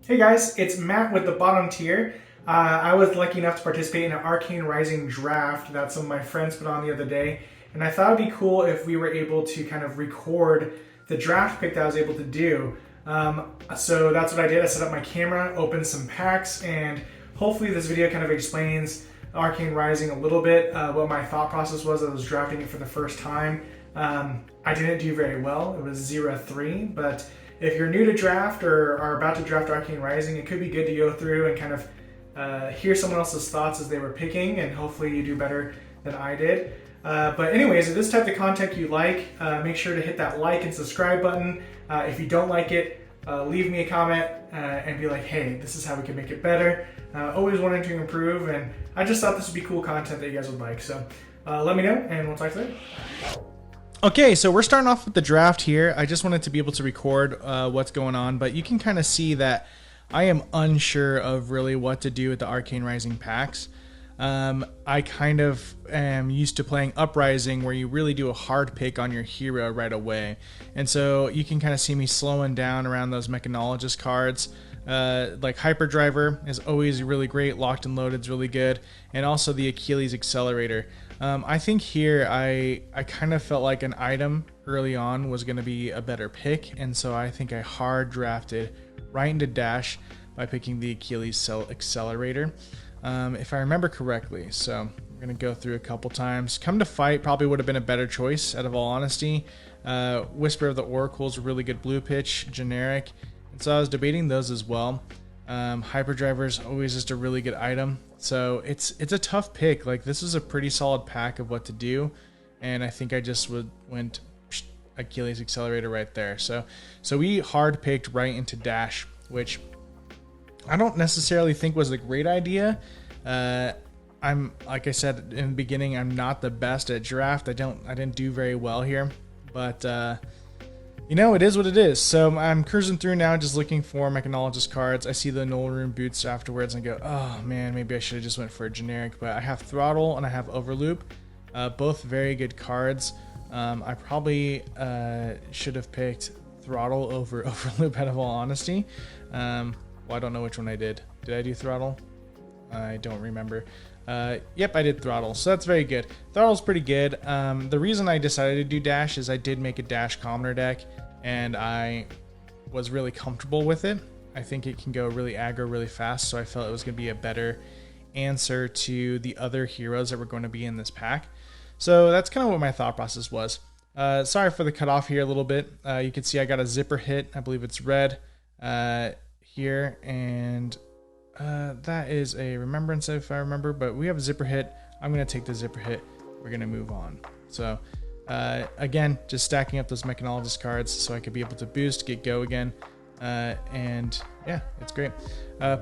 Hey guys, it's Matt with the bottom tier. I was lucky enough to participate in an Arcane Rising draft that some of my friends put on the other day, and I thought it'd be cool if we were able to kind of record the draft pick that I was able to do. So that's what I did. I set up my camera, opened some packs, and hopefully this video kind of explains Arcane Rising a little bit, what my thought process was as I was drafting it for the first time. I didn't do very well. It was 0-3, but if you're new to draft or are about to draft Arcane Rising, it could be good to go through and kind of hear someone else's thoughts as they were picking, and hopefully you do better than I did. But anyways, if this type of content you like, make sure to hit that like and subscribe button. If you don't like it, leave me a comment and be like, hey, this is how we can make it better. Always wanting to improve, and I just thought this would be cool content that you guys would like. So let me know, and we'll talk later. Okay, so we're starting off with the draft here. I just wanted to be able to record what's going on, but you can kind of see that I am unsure of really what to do with the Arcane Rising packs. I kind of am used to playing Uprising, where you really do a hard pick on your hero right away. And so you can kind of see me slowing down around those Mechanologist cards. Like Hyperdriver is always really great, Locked and Loaded is really good, and also the Achilles Accelerator. I think here I kind of felt like an item early on was going to be a better pick, and so I think I hard drafted right into Dash by picking the Achilles Accelerator, if I remember correctly. So we're going to go through a couple times. Come to Fight probably would have been a better choice, out of all honesty. Whisper of the Oracle is a really good blue pitch, generic, and so I was debating those as well. Hyperdriver is always just a really good item, so it's a tough pick. Like, this is a pretty solid pack of what to do, and I think I just went Achilles Accelerator right there. So we hard picked right into Dash, which I don't necessarily think was a great idea. I'm, like I said in the beginning, I'm not the best at draft. I didn't do very well here, but you know, it is what it is. So I'm cruising through now, just looking for Mechanologist cards. I see the Null Rune Boots afterwards and I go, oh man, maybe I should have just went for a generic. But I have Throttle and I have Overloop, both very good cards. I probably should have picked Throttle over Overloop, out of all honesty. Well, I don't know which one I did. Did I do Throttle? I don't remember. Yep, I did Throttle, so that's very good. Throttle's pretty good. The reason I decided to do Dash is I did make a Dash Commoner deck, and I was really comfortable with it. I think it can go really aggro really fast, so I felt it was going to be a better answer to the other heroes that were going to be in this pack. So that's kind of what my thought process was. Sorry for the cutoff here a little bit. You can see I got a zipper hit. I believe it's red here, and that is a Remembrance, if I remember, but we have a zipper hit. I'm going to take the zipper hit. We're going to move on. So again, just stacking up those Mechanologist cards so I could be able to boost, get go again, and yeah, it's great.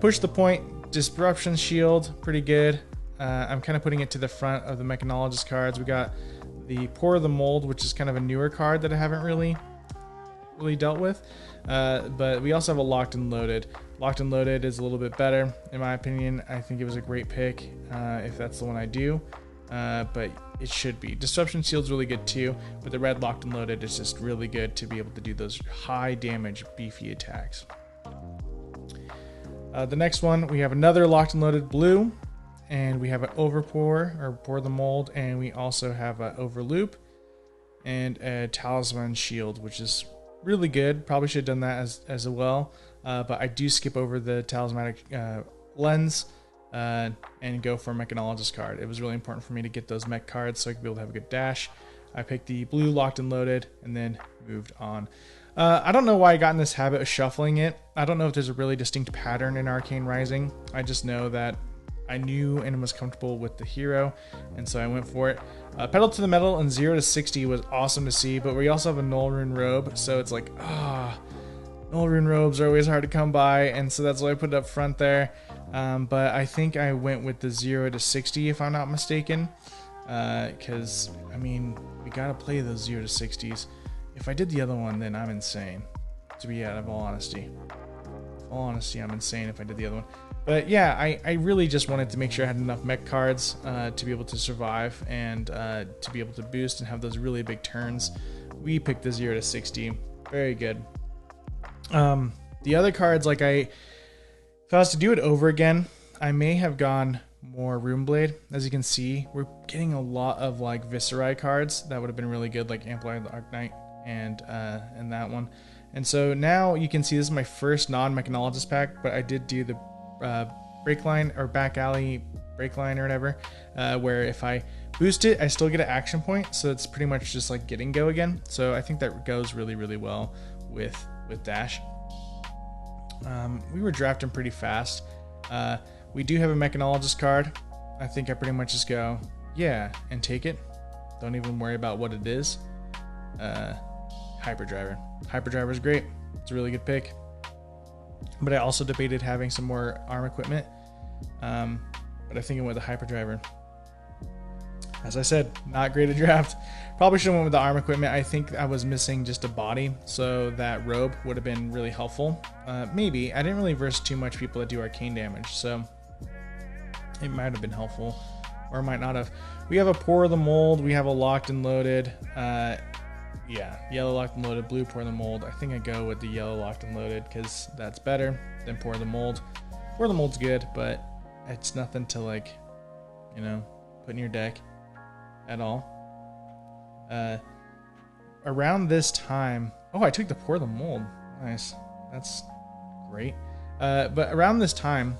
Push the Point, Disruption Shield, pretty good. I'm kind of putting it to the front of the Mechanologist cards. We got the Pour the Mold, which is kind of a newer card that I haven't really dealt with, but we also have a Locked and Loaded. Locked and Loaded is a little bit better in my opinion. I think it was a great pick, if that's the one I do, but it should be. Disruption Shield's really good too, but the red Locked and Loaded is just really good to be able to do those high damage beefy attacks. The next one, we have another Locked and Loaded blue, and we have an Overpour, or Pour the Mold, and we also have an Overloop and a Talisman Shield, which is really good. Probably should have done that as well, but I do skip over the Talismanic Lens and go for a Mechanologist card. It was really important for me to get those mech cards so I could be able to have a good dash. I picked the blue Locked and Loaded and then moved on. I don't know why I got in this habit of shuffling it. I don't know if there's a really distinct pattern in Arcane Rising. I just know that I knew and was comfortable with the hero, and so I went for it. Pedal to the Metal and 0-60 was awesome to see, but we also have a Null Rune Robe, so it's like, Null Rune Robes are always hard to come by, and so that's why I put it up front there. But I think I went with the 0-60, if I'm not mistaken, because, I mean, we gotta play those 0-60s. If I did the other one, then I'm insane, to be out of all honesty. I'm insane if I did the other one. But yeah, I really just wanted to make sure I had enough mech cards to be able to survive and to be able to boost and have those really big turns. We picked the 0-60. Very good. The other cards, like If I was to do it over again, I may have gone more Runeblade. As you can see, we're getting a lot of like Viscerai cards that would have been really good, like Amplify the Arc Knight and that one. And so now you can see this is my first non-Mechanologist pack, but I did do the break line or back alley break line or whatever, where if I boost it, I still get an action point, so it's pretty much just like getting go again. So I think that goes really, really well with dash. We were drafting pretty fast. We do have a Mechanologist card. I think I pretty much just go, yeah, and take it. Don't even worry about what it is. Hyperdriver. Hyperdriver is great. It's a really good pick. But I also debated having some more arm equipment. But I think I went with the Hyperdriver. As I said, not great at draft. Probably should have went with the arm equipment. I think I was missing just a body, so that robe would have been really helpful. Maybe. I didn't really verse too much people that do arcane damage, so it might have been helpful, or it might not have. We have a Pour the Mold. We have a Locked and Loaded. Yeah, yellow Locked and Loaded, blue Pour the Mold. I think I go with the yellow Locked and Loaded because that's better than Pour the Mold. Pour the Mold's good, but it's nothing to, like, you know, put in your deck at all. Around this time, oh, I took the Pour the Mold. Nice, that's great. But around this time,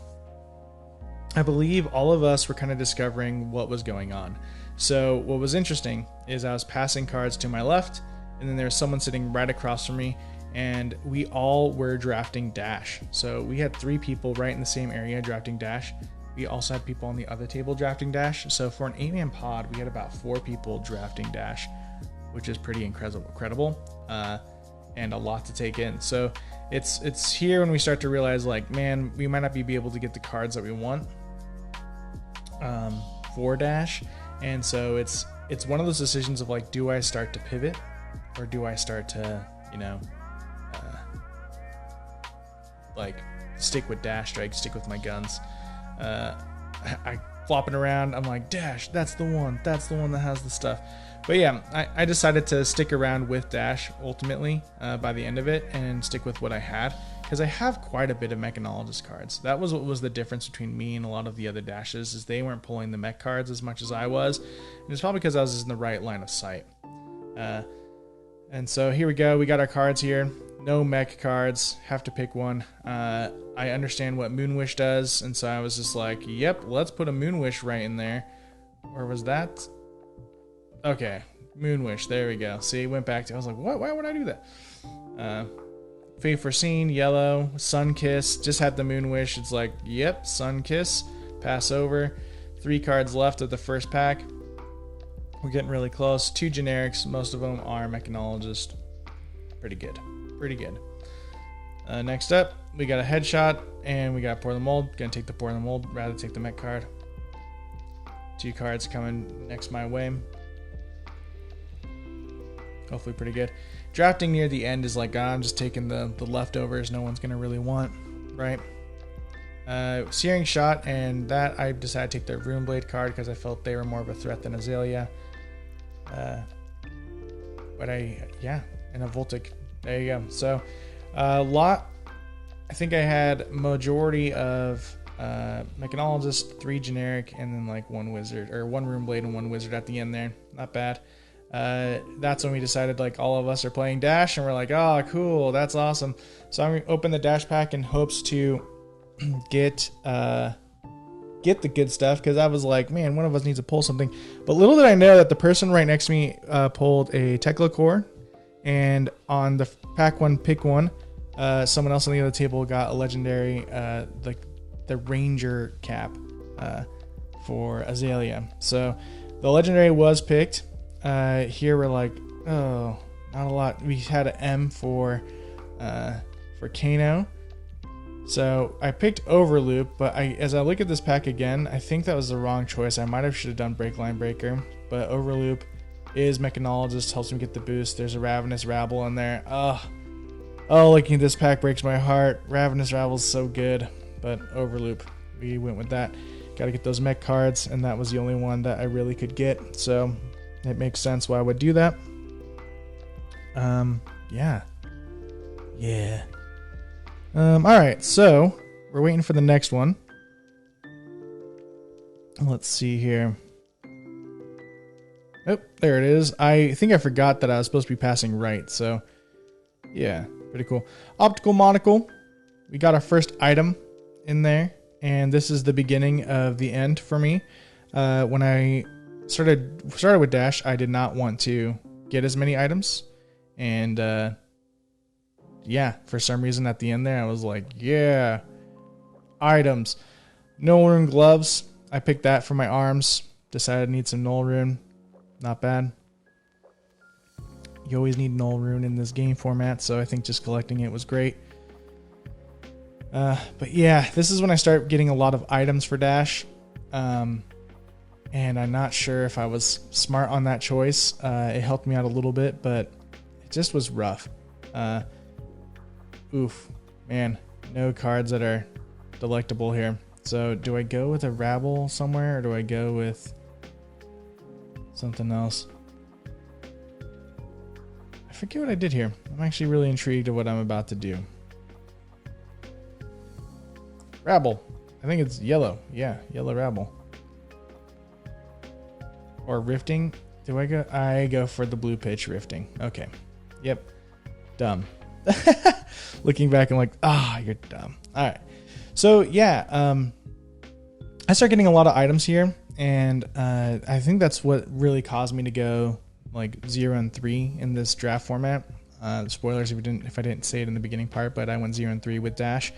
I believe all of us were kind of discovering what was going on. So what was interesting is I was passing cards to my left, and then there was someone sitting right across from me, and we all were drafting dash. So we had 3 people right in the same area drafting dash. We also had people on the other table drafting dash. So for an 8-man pod, we had about 4 people drafting dash, which is pretty incredible, and a lot to take in. So it's here when we start to realize, like, man, we might not be able to get the cards that we want for dash. And so it's one of those decisions of, like, do I start to pivot, or do I start to, you know, like, stick with dash strike, stick with my guns. I flopping around, I'm like, dash, that's the one that has the stuff. But yeah, I decided to stick around with dash ultimately by the end of it, and stick with what I had, because I have quite a bit of Mechanologist cards. That was what was the difference between me and a lot of the other dashes, is they weren't pulling the mech cards as much as I was, and it's probably because I was in the right line of sight. And so here we go, we got our cards here. No mech cards, have to pick one. I understand what Moonwish does, and so I was just like, yep, let's put a Moonwish right in there. Or was that? Okay, Moonwish, there we go. See, went back to, I was like, what? Why would I do that? Fate Foreseen, yellow, Sunkiss, just had the Moonwish. It's like, yep, Sunkiss, pass over. 3 cards left of the first pack. We're getting really close. 2 generics, most of them are Mechanologist. Pretty good. Pretty good. Next up, we got a Headshot, and we got Pour the Mold. Gonna take the Pour the Mold, rather take the mech card. 2 cards coming next my way. Hopefully pretty good. Drafting near the end is like, I'm just taking the leftovers no one's gonna really want, right? Searing Shot, and that I decided to take the Runeblade card because I felt they were more of a threat than Azalea. But and a Voltic. There you go. So, lot. I think I had majority of Mechanologist, 3 generic, and then like 1 wizard, or 1 Runeblade and 1 wizard at the end there. Not bad. That's when we decided, like, all of us are playing dash, and we're like, oh, cool, that's awesome. So I'm gonna open the dash pack in hopes to get the good stuff, because I was like, man, one of us needs to pull something. But little did I know that the person right next to me pulled a Tekla core. And on the pack 1, pick 1, someone else on the other table got a legendary, the Ranger cap for Azalea. So the legendary was picked. Here we're like, oh, not a lot. We had an M for Kano. So I picked Overloop, but as I look at this pack again, I think that was the wrong choice. I might have should have done Break Line Breaker, but Overloop is Mechanologist, helps me get the boost. There's a Ravenous Rabble in there. Oh, looking at this pack breaks my heart. Ravenous Rabble's so good, but Overloop, we went with that. Got to get those mech cards, and that was the only one that I really could get, so it makes sense why I would do that. Yeah. Alright, so we're waiting for the next one. Let's see here. Oh, there it is. I think I forgot that I was supposed to be passing right, so yeah, pretty cool. Optical monocle. We got our first item in there, and this is the beginning of the end for me. When I started with Dash, I did not want to get as many items, and yeah, for some reason at the end there, I was like, yeah, items. Null Rune gloves. I picked that for my arms. Decided I need some Null Rune. Not bad. You always need Null Rune in this game format, so I think just collecting it was great. But yeah, this is when I start getting a lot of items for Dash. And I'm not sure if I was smart on that choice. It helped me out a little bit, but it just was rough. Oof, man, no cards that are delectable here. So do I go with a Rabble somewhere, or do I go with something else? I forget what I did here. I'm actually really intrigued at what I'm about to do. Rabble. I think it's yellow. Yeah, yellow Rabble. Or Rifting. Do I go? I go for the blue pitch Rifting. Okay. Yep. Dumb. Looking back, I'm like, you're dumb. All right. So yeah, I start getting a lot of items here, and I think that's what really caused me to go like 0 and 3 in this draft format. Spoilers if I didn't say it in the beginning part, but I went 0 and 3 with Dash.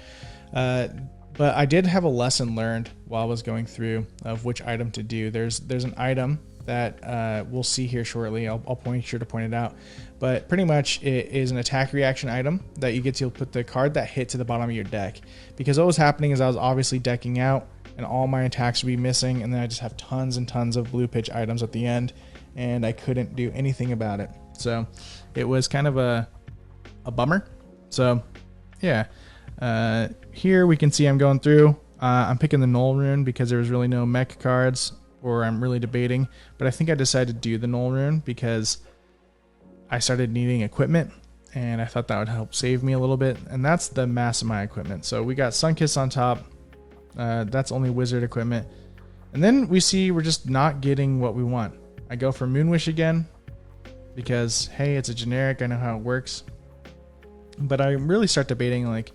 But I did have a lesson learned while I was going through of which item to do. There's an item that we'll see here shortly. I'll point sure to point it out. But pretty much it is an attack reaction item that you get to put the card that hit to the bottom of your deck. Because what was happening is I was obviously decking out and all my attacks would be missing, and then I just have tons and tons of blue pitch items at the end, and I couldn't do anything about it. So it was kind of a bummer. So yeah, here we can see I'm going through. I'm picking the Null Rune because there was really no mech cards, or I'm really debating, but I think I decided to do the Null Rune because I started needing equipment, and I thought that would help save me a little bit, and that's the mass of my equipment. So we got Sunkiss on top. That's only wizard equipment. And then we see we're just not getting what we want. I go for Moonwish again because, hey, it's a generic. I know how it works. But I really start debating, like,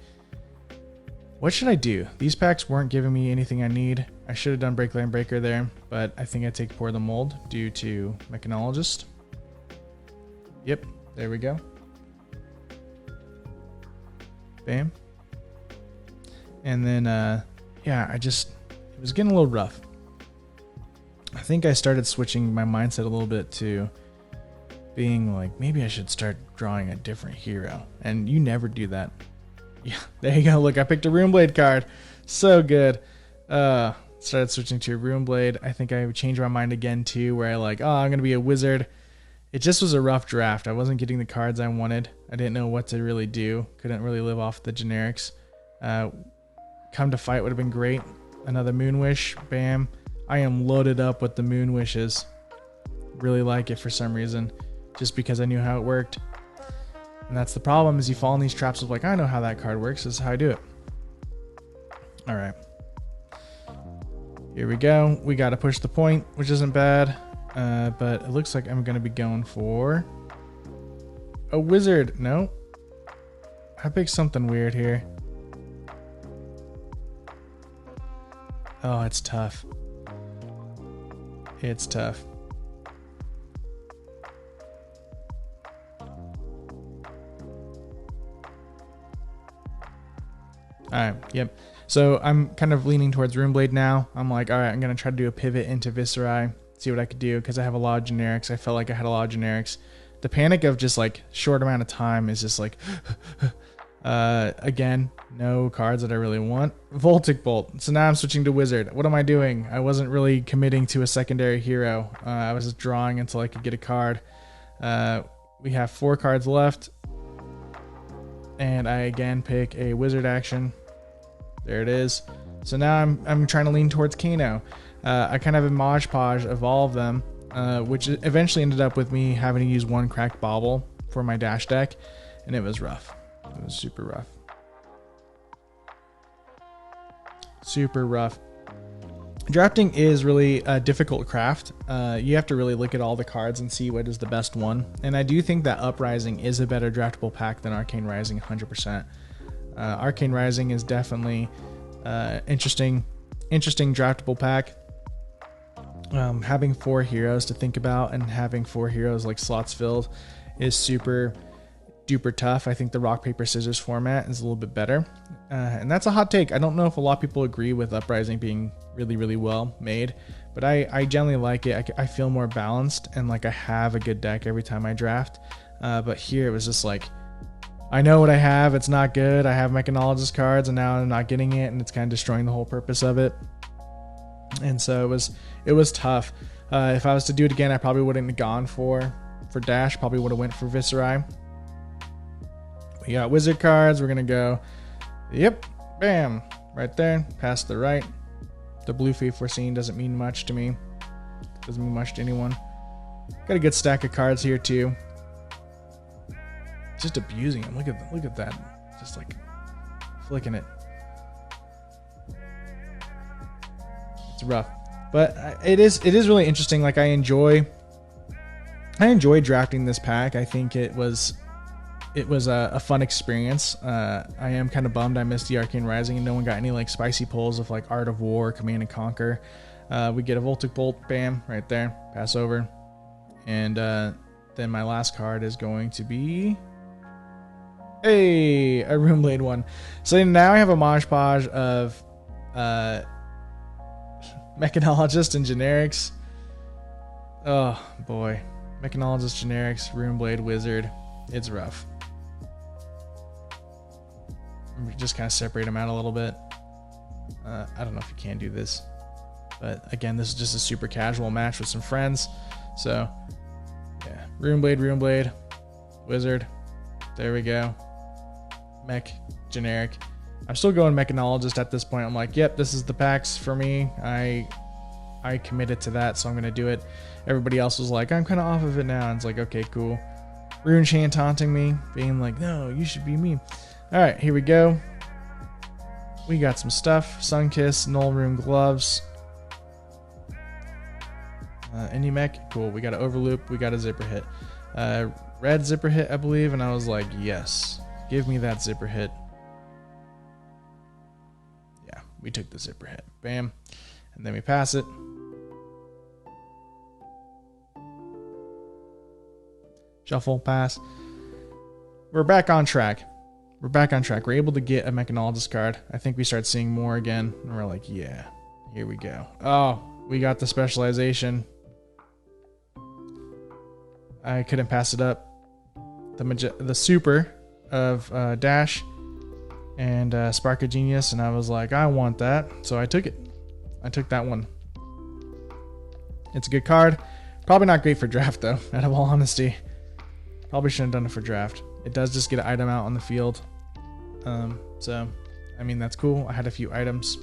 what should I do? These packs weren't giving me anything I need. I should have done Breakline Breaker there, but I think I take Pour the Mold due to Mechanologist. Yep, there we go. Bam. And then, yeah, it was getting a little rough. I think I started switching my mindset a little bit to being like, maybe I should start drawing a different hero. And you never do that. Yeah, there you go. Look, I picked a Runeblade card. So good. Started switching to a Runeblade. I think I changed my mind again too, where I like, I'm going to be a wizard. It just was a rough draft. I wasn't getting the cards I wanted. I didn't know what to really do. Couldn't really live off the generics. Come to Fight would have been great. Another Moonwish. Bam. I am loaded up with the Moonwishes. Really like it for some reason. Just because I knew how it worked. And that's the problem, is you fall in these traps of like, I know how that card works. This is how I do it. Alright. Here we go. We got to push the point, which isn't bad. But it looks like I'm going to be going for a wizard. No. I picked something weird here. Oh, it's tough. It's tough. Alright, yep. So I'm kind of leaning towards Runeblade now. I'm like, alright, I'm going to try to do a pivot into Viscerai, see what I could do, because I have a lot of generics. I felt like I had a lot of generics. The panic of just like short amount of time is just like, again, no cards that I really want. Voltic Bolt. So now I'm switching to Wizard. What am I doing? I wasn't really committing to a secondary hero. I was just drawing until I could get a card. We have 4 cards left. And I again pick a Wizard action. There it is. So now I'm trying to lean towards Kano. I kind of have a Mod Podge of all of them, which eventually ended up with me having to use 1 Cracked Bauble for my Dash deck, and it was rough. It was super rough. super rough. Drafting is really a difficult craft. You have to really look at all the cards and see what is the best one. And I do think that Uprising is a better draftable pack than Arcane Rising 100%. Arcane Rising is definitely interesting draftable pack. Having 4 heroes to think about and having 4 heroes like slots filled is super duper tough. I think the rock paper scissors format is a little bit better, and that's a hot take. I don't know if a lot of people agree with Uprising being really well made, but I generally like it. I feel more balanced and like I have a good deck every time I draft. But here it was just like, I know what I have, it's not good. I have Mechanologist cards and now I'm not getting it, and it's kind of destroying the whole purpose of it. And so it was tough. If I was to do it again, I probably wouldn't have gone for Dash. Probably would have went for Viscerai. We got wizard cards. We're gonna go, yep, bam, right there, past the right. The blue fee foreseen doesn't mean much to me. Doesn't mean much to anyone. Got a good stack of cards here too. Just abusing them. Look at that. Just like flicking it. It's rough, but it is really interesting. Like I enjoy drafting this pack. I think it was a fun experience. I am kind of bummed I missed the Arcane Rising and no one got any like spicy pulls of like Art of War, Command and Conquer. We get a Voltic Bolt, bam, right there, pass over. And then my last card is going to be a Runeblade one. So now I have a Maj Podge of Mechanologist and generics. Oh boy, Mechanologist, generics, Runeblade, Wizard. It's rough. Just kind of separate them out a little bit. I don't know if you can do this, but again, this is just a super casual match with some friends. So yeah, Runeblade, Wizard. There we go. Mech, generic. I'm still going Mechanologist at this point. I'm like, yep, this is the packs for me. I committed to that, so I'm gonna do it. Everybody else was like, I'm kind of off of it now. And it's like, okay, cool. Runechan taunting me, being like, no, you should be me. All right, here we go. We got some stuff. Sunkiss, Null Rune Gloves. Any mech, cool. We got an Overloop. We got a Zipper Hit. Red Zipper Hit, I believe, and I was like, yes, give me that Zipper Hit. Yeah, we took the Zipper Hit. Bam. And then we pass it. Shuffle, pass. We're back on track. We're able to get a Mechanologist card. I think we start seeing more again. And we're like, yeah, here we go. Oh, we got the specialization. I couldn't pass it up. The super of Dash and Spark of Genius, and I was like, I want that. So I took it. I took that one. It's a good card. Probably not great for draft though, out of all honesty. Probably shouldn't have done it for draft. It does just get an item out on the field. So, I mean, that's cool. I had a few items.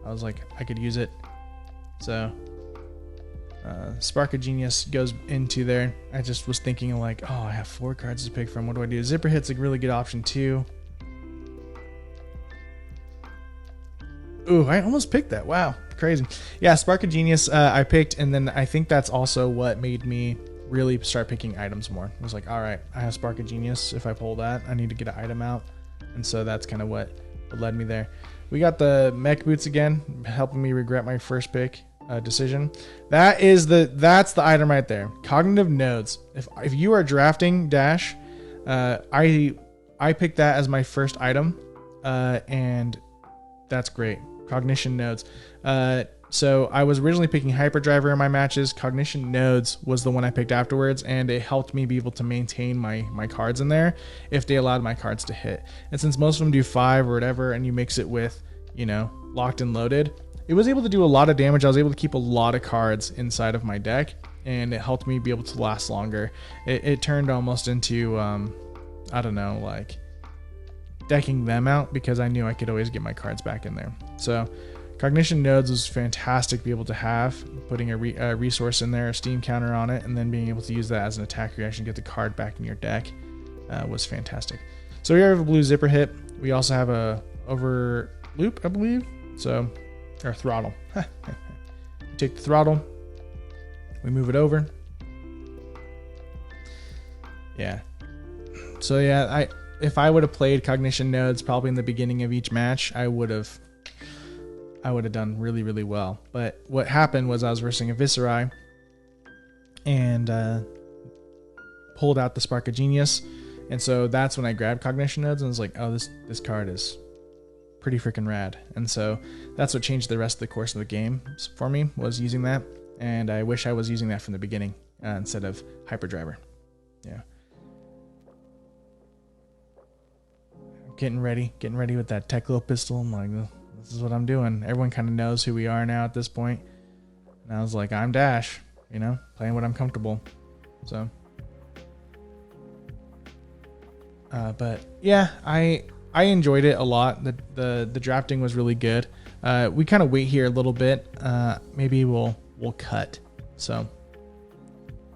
I was like, I could use it. So, Spark of Genius goes into there. I just was thinking like, oh, I have 4 cards to pick from. What do I do? Zipper Hit's a really good option too. Ooh, I almost picked that. Wow, crazy. Yeah, Spark of Genius I picked, and then I think that's also what made me really start picking items more. I was like, all right, I have Spark of Genius. If I pull that, I need to get an item out. And so that's kind of what led me there. We got the mech boots again, helping me regret my first pick decision. That's the item right there. Cognitive nodes. If you are drafting Dash, I picked that as my first item, and that's great. Cognition nodes. So I was originally picking Hyperdriver in my matches. Cognition Nodes was the one I picked afterwards, and it helped me be able to maintain my cards in there if they allowed my cards to hit. And since most of them do 5 or whatever, and you mix it with, you know, Locked and Loaded, it was able to do a lot of damage. I was able to keep a lot of cards inside of my deck, and it helped me be able to last longer. It turned almost into, I don't know, like decking them out because I knew I could always get my cards back in there. So Cognition Nodes was fantastic to be able to have, putting a resource in there, a steam counter on it, and then being able to use that as an attack reaction, get the card back in your deck, was fantastic. So we have a blue Zipper Hit. We also have a Overloop, I believe. So, or throttle. Take the throttle. We move it over. Yeah. So yeah, if I would have played cognition nodes probably in the beginning of each match, I would have done really, really well. But what happened was I was versing a Viscerai and pulled out the Spark of Genius. And so that's when I grabbed cognition nodes and was like, oh, this card is pretty freaking rad. And so that's what changed the rest of the course of the game for me, was using that. And I wish I was using that from the beginning instead of Hyperdriver. Yeah. Getting ready with that Teklo pistol. I'm like, this is what I'm doing. Everyone kind of knows who we are now at this point. And I was like, I'm Dash, you know, playing what I'm comfortable. So, but yeah, I enjoyed it a lot. The drafting was really good. We kind of wait here a little bit. Maybe we'll cut. So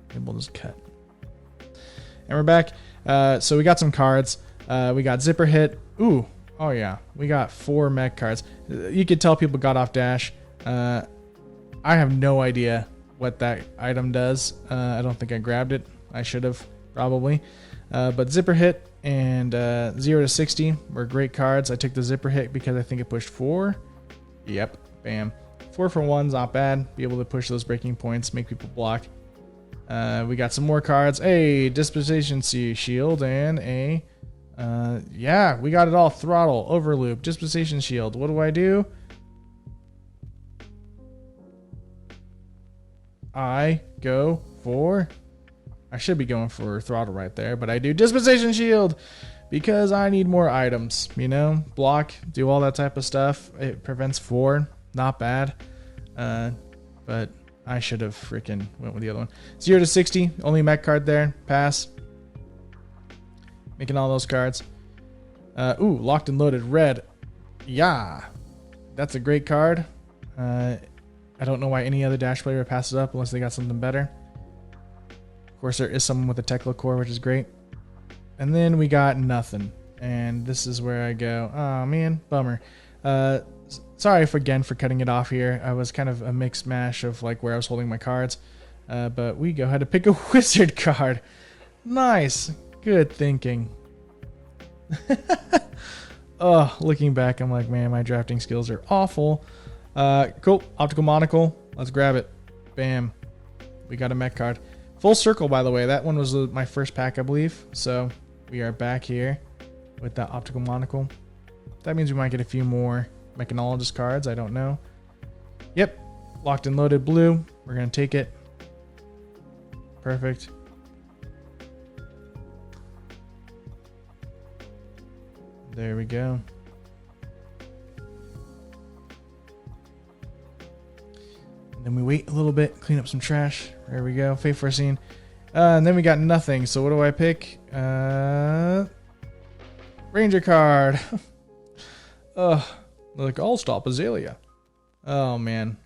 maybe we'll just cut. And we're back. So we got some cards. We got Zipper Hit. Ooh. Oh yeah. We got 4 mech cards. You could tell people got off Dash. I have no idea what that item does. I don't think I grabbed it. I should have, probably. But Zipper Hit and 0 to 60 were great cards. I took the Zipper Hit because I think it pushed 4. Yep. Bam. 4 for 1's not bad. Be able to push those breaking points, make people block. We got some more cards. A Dispensation Shield and a... yeah, we got it all. Throttle, Overloop, Dispensation Shield. What do? I go for... I should be going for Throttle right there, but I do Dispensation Shield because I need more items, you know? Block, do all that type of stuff. It prevents 4. Not bad. But I should have freaking went with the other one. 0 to 60, only mech card there. Pass. Making all those cards. Ooh, Locked and Loaded Red. Yeah. That's a great card. I don't know why any other Dash player would pass it up unless they got something better. Of course, there is someone with a Tekla core, which is great. And then we got nothing. And this is where I go, oh man, bummer. Sorry again for cutting it off here. I was kind of a mixed mash of like where I was holding my cards. But we go ahead to pick a wizard card. Nice. Good thinking. Oh, looking back, I'm like, man, my drafting skills are awful. Cool. Optical Monocle. Let's grab it. Bam. We got a mech card. Full circle, by the way. That one was my first pack, I believe. So we are back here with that Optical Monocle. That means we might get a few more Mechanologist cards. I don't know. Yep. Locked and Loaded Blue. We're going to take it. Perfect. There we go. And then we wait a little bit, clean up some trash. There we go. Fate Foreseen. And then we got nothing. So what do I pick? Ranger card. Ugh. Like, I'll stop Azalea. Oh, man.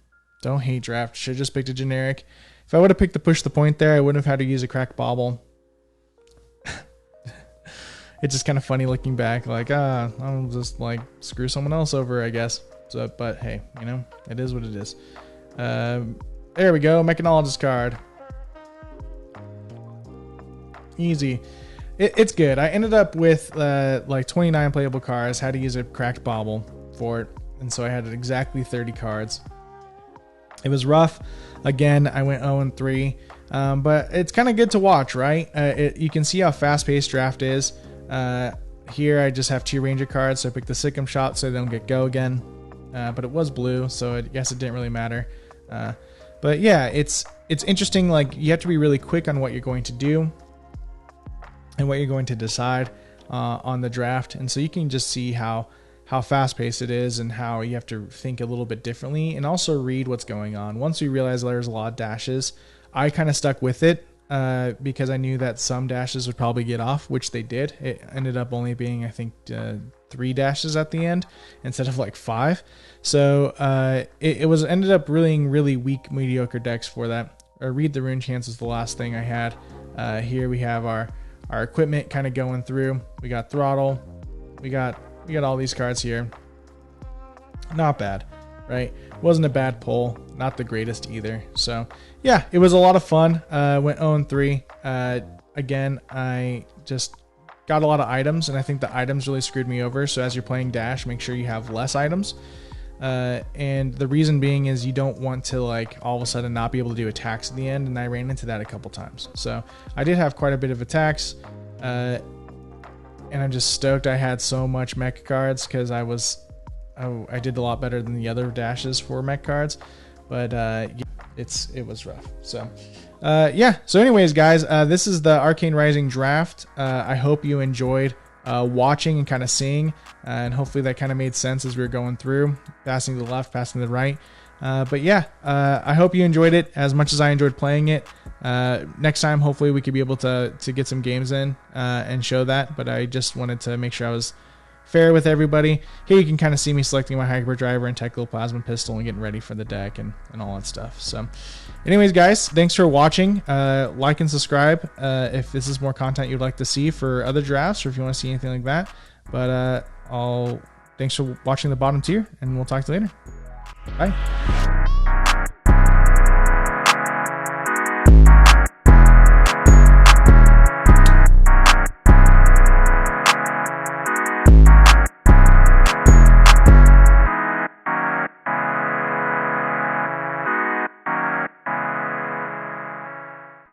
Don't hate draft. Should have just picked a generic. If I would have picked the Push the Point there, I wouldn't have had to use a Cracked Bauble. It's just kind of funny looking back. Like, I'll just, like, screw someone else over, I guess. So, but, hey, you know, it is what it is. There we go. Mechanologist card. Easy. It's good. I ended up with, like, 29 playable cards. Had to use a Cracked Bauble for it. And so I had exactly 30 cards. It was rough. Again, I went 0-3. But it's kind of good to watch, right? You can see how fast-paced draft is. Here I just have 2 Ranger cards, so I picked the Sikkim Shot so they don't get go again. But it was blue, so I guess it didn't really matter. But yeah, it's interesting. Like, you have to be really quick on what you're going to do and what you're going to decide on the draft. And so you can just see how fast-paced it is and how you have to think a little bit differently and also read what's going on. Once we realized there's a lot of dashes, I kind of stuck with it because I knew that some dashes would probably get off, which they did. It ended up only being, I think, 3 dashes at the end instead of like 5. So it was ended up really weak, mediocre decks for that. Read the Rune Chance was the last thing I had. Here we have our equipment kind of going through. We got Throttle. We got all these cards here. not bad, right? Wasn't a bad pull, not the greatest either. So yeah, it was a lot of fun. Went 0-3. Again, I just got a lot of items, and I think the items really screwed me over. So as you're playing Dash, make sure you have less items. And the reason being is you don't want to like all of a sudden not be able to do attacks at the end, and I ran into that a couple times. So I did have quite a bit of attacks, and I'm just stoked I had so much mech cards, because I did a lot better than the other dashes for mech cards, but it was rough. So yeah, so anyways guys, this is the Arcane Rising draft. I hope you enjoyed watching and kind of seeing, and hopefully that kind of made sense as we were going through, passing to the left, passing to the right. But yeah, I hope you enjoyed it as much as I enjoyed playing it. Next time, hopefully we could be able to get some games in and show that, but I just wanted to make sure I was fair with everybody. Here you can kind of see me selecting my hyperdriver and technical plasma pistol and getting ready for the deck and all that stuff. So anyways guys, thanks for watching. Like and subscribe if this is more content you'd like to see for other drafts, or if you want to see anything like that. But thanks for watching the bottom tier, and we'll talk to you later. Bye.